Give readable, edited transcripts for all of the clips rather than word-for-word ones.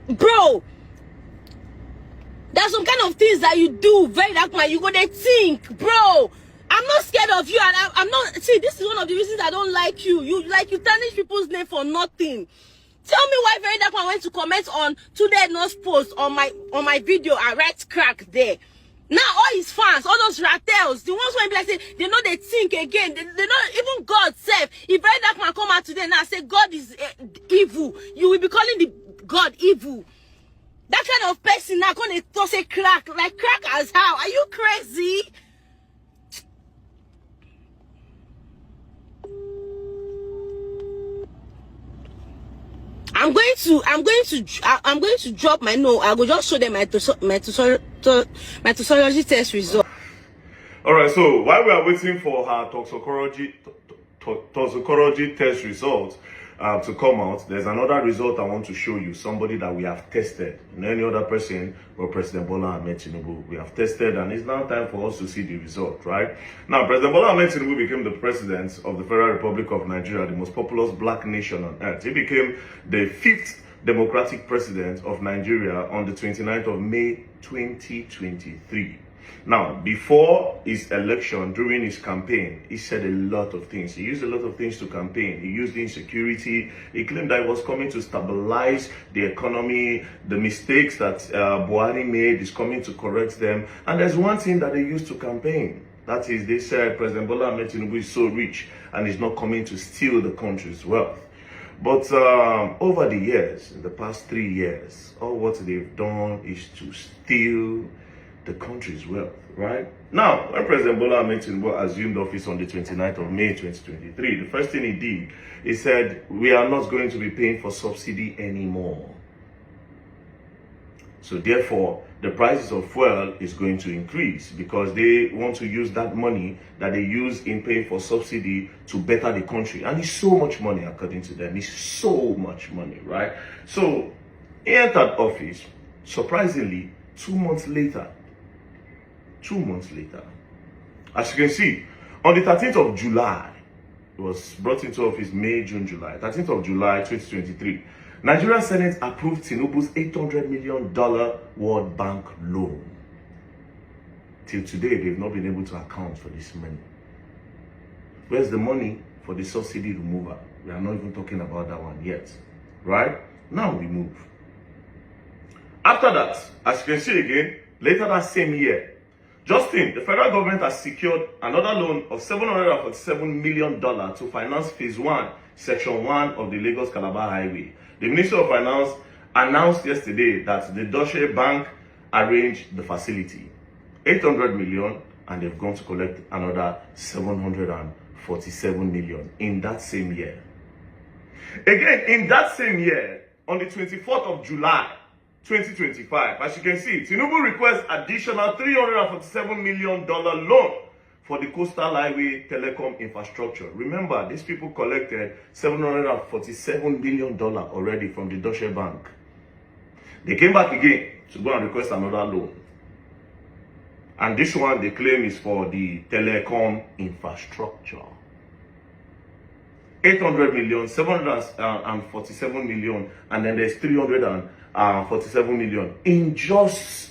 bro, there's some kind of things that you do very dark man. You go they think, bro. I'm not scared of you, and I'm not. See, this is one of the reasons I don't like you. You tarnish people's name for nothing. Tell me why very dark man went to comment on Today Nurse post on my video and write crack there. Now all his fans, all those ratels, the ones who be like say they know they think again. They know even God self. If very dark man come out today now say God is evil, you will be calling the God evil. That kind of person now gonna toss a crack, like crack as how? Are you crazy? I'm going to drop my note. I will just show them my toxicology test result. All right. So while we are waiting for her toxicology test results to come out, there's another result I want to show you. Somebody that we have tested. Any other person, or President Bola Ahmed Tinubu, we have tested, and it's now time for us to see the result, right? Now, President Bola Ahmed Tinubu became the president of the Federal Republic of Nigeria, the most populous black nation on earth. He became the 5th democratic president of Nigeria on the 29th of May 2023. Now, before his election, during his campaign, he said a lot of things. He used a lot of things to campaign. He used insecurity. He claimed that he was coming to stabilize the economy. The mistakes that Buhari made is coming to correct them. And there's one thing that they used to campaign. That is, they said President Bola Ahmed Tinubu is so rich and is not coming to steal the country's wealth. But over the years, in the past 3 years, all what they've done is to steal the country's wealth, right? Now, when President Bola Ahmed Tinubu assumed office on the 29th of May 2023, the first thing he did, he said, we are not going to be paying for subsidy anymore. So therefore, the prices of fuel is going to increase because they want to use that money that they use in paying for subsidy to better the country. And it's so much money, according to them. It's so much money, right? So he entered office, surprisingly, 2 months later. 2 months later. As you can see, on the 13th of July, it was brought into office May, June, July. 13th of July, 2023. Nigerian Senate approved Tinubu's $800 million World Bank loan. Till today, they've not been able to account for this money. Where's the money for the subsidy removal? We are not even talking about that one yet. Right? Now we move. After that, as you can see again, later that same year, Justin, the federal government has secured another loan of $747 million to finance Phase 1, Section 1 of the Lagos-Calabar Highway. The Minister of Finance announced yesterday that the Deutsche Bank arranged the facility. $800 million, and they've gone to collect another $747 million in that same year. Again, in that same year, on the 24th of July, 2025, as you can see, Tinubu requests additional $347 million loan for the coastal highway telecom infrastructure. Remember, these people collected $747 million already from the Deutsche Bank. They came back again to go and request another loan. And this one, they claim, is for the telecom infrastructure. 800 million, 747 million, and then there's 347 million in just,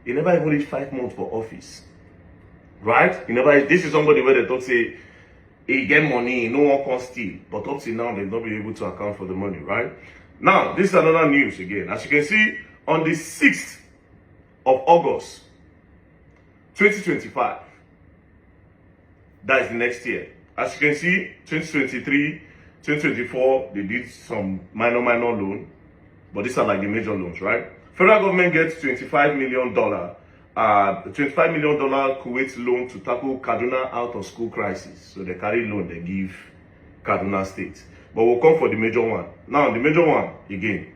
he never even reached 5 months for office. Right? This is somebody where they talk say, he get money, no one can steal. But up till now, they've not been able to account for the money, right? Now, this is another news again. As you can see, on the 6th of August, 2025, that is the next year. As you can see, 2023, 2024, they did some minor loan, but these are like the major loans, right? Federal government gets $25 million Kuwait loan to tackle Kaduna out of school crisis. So they carry loan, they give Kaduna State. But we'll come for the major one. Now, the major one, again.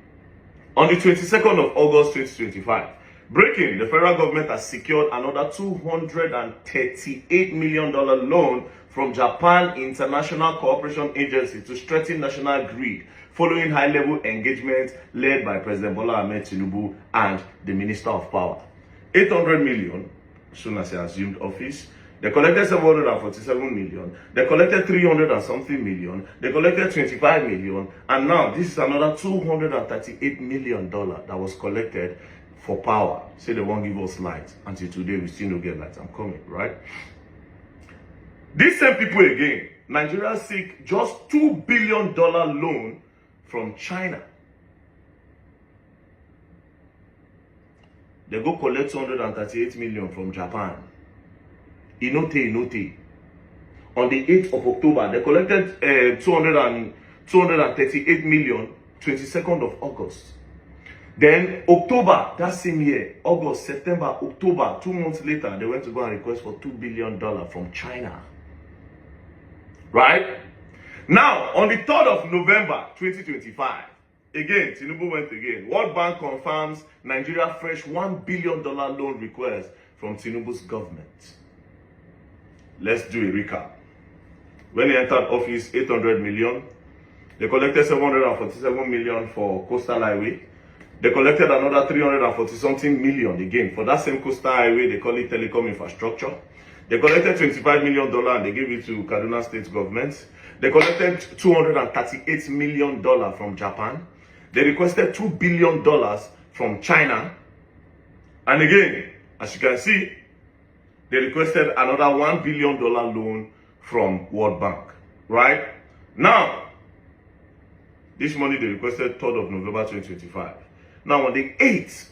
On the 22nd of August 2025, breaking, the federal government has secured another $238 million loan from Japan International Cooperation Agency to strengthen national grid, following high-level engagement led by President Bola Ahmed Tinubu and the Minister of Power. $800 million, as soon as he assumed office, They collected 747 million. They collected 300 and something million. They collected 25 million. And now this is another $238 million that was collected for power. Say they won't give us light. Until today, we still don't get light. I'm coming, right? These same people again, Nigeria seek just $2 billion loan from China. They go collect 238 million from Japan. Inote. On the 8th of October, they collected 238 million, 22nd of August. Then October, that same year, August, September, October, 2 months later, they went to go and request for $2 billion from China. Right? Now, on the 3rd of November, 2025, again, Tinubu went again. World Bank confirms Nigeria fresh $1 billion loan request from Tinubu's government. Let's do a recap. When he entered office, 800 million. They collected 747 million for coastal highway. They collected another 340 something million again for that same coastal highway. They call it telecom infrastructure. They collected $25 million and they gave it to Kaduna State government. They collected $238 million from Japan. They requested $2 billion from China. And again, as you can see, they requested another $1 billion loan from World Bank. Right? Now, this money they requested 3rd of November 2025. Now, on the 8th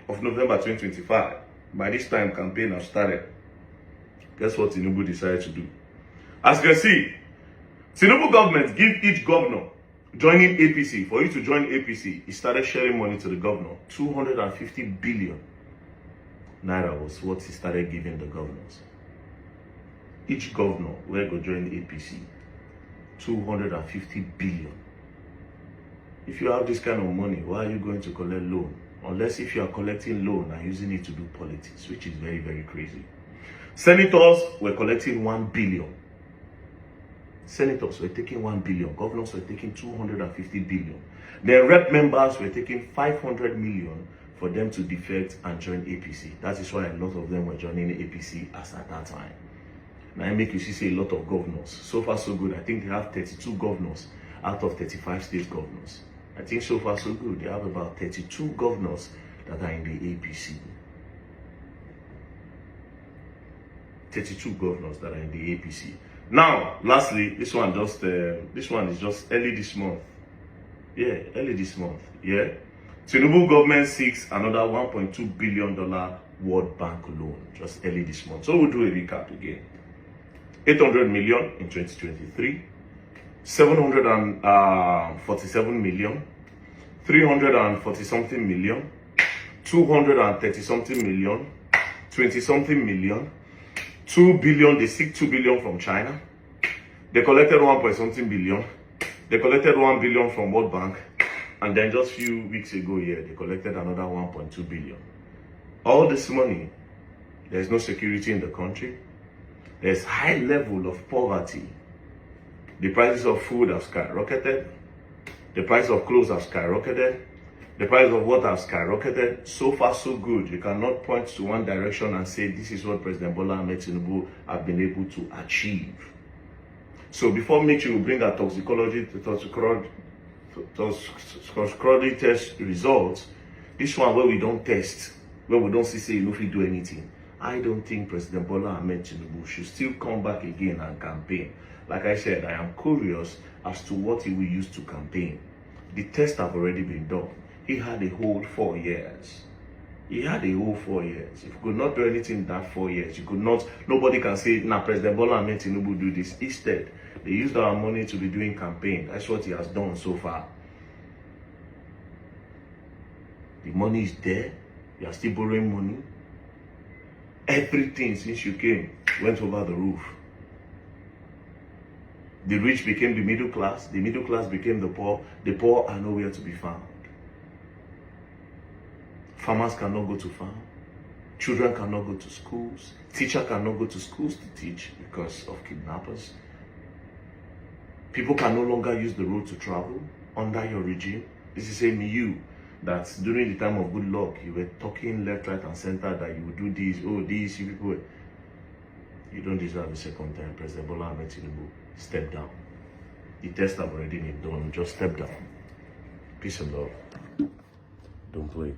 of November 2025, by this time, campaign has started. Guess what Tinubu decided to do? As you can see, Tinubu government give each governor joining APC. For you to join APC, he started sharing money to the governor. 250 billion naira was what he started giving the governors. Each governor will go join the APC. 250 billion. If you have this kind of money, why are you going to collect loan? Unless if you are collecting loan and using it to do politics, which is very, very crazy. Senators were collecting 1 billion. Senators were taking 1 billion. Governors were taking 250 billion. Then rep members were taking 500 million for them to defect and join APC. That is why a lot of them were joining APC as at that time. Now I make you see a lot of governors. So far so good. I think they have 32 governors out of 35 state governors. I think so far so good. They have about 32 governors that are in the APC. 32 governors that are in the APC. Now, lastly, this one is just early this month. Yeah, early this month. Yeah. Tinubu government seeks another $1.2 billion World Bank loan just early this month. So we'll do a recap again. 800 million in 2023, 747 million, 340 something million, 230 something million, 20 something million, 2 billion. They seek 2 billion from China. They collected 1 point something billion. They collected 1 billion from World Bank. And then just a few weeks ago here, they collected another 1.2 billion. All this money, there's no security in the country. There's high level of poverty. The prices of food have skyrocketed. The price of clothes have skyrocketed. The price of water have skyrocketed. So far, so good. You cannot point to one direction and say this is what President Bola Ahmed Tinubu have been able to achieve. So before Mitchy will bring our toxicology test results, this one where we don't test, where we don't see if we do anything, I don't think President Bola Ahmed Tinubu should still come back again and campaign. Like I said, I am curious as to what he will use to campaign. The tests have already been done. He had a whole 4 years. He had a whole 4 years. If you could not do anything in that 4 years, you could not, nobody can say, now President Bola Ahmed Tinubu do this. Instead, they used our money to be doing campaign. That's what he has done so far. The money is there. You are still borrowing money. Everything since you came went over the roof. The rich became the middle class became the poor are nowhere to be found. Farmers cannot go to farm. Children cannot go to schools. Teachers cannot go to schools to teach because of kidnappers. People can no longer use the road to travel under your regime. This is saying you that during the time of good luck, you were talking left, right, and center that you would do this, oh, this, you people. You don't deserve a second time. President Bola Ahmed Tinubu, step down. The test have already been done. Just step down. Peace and love. Don't play.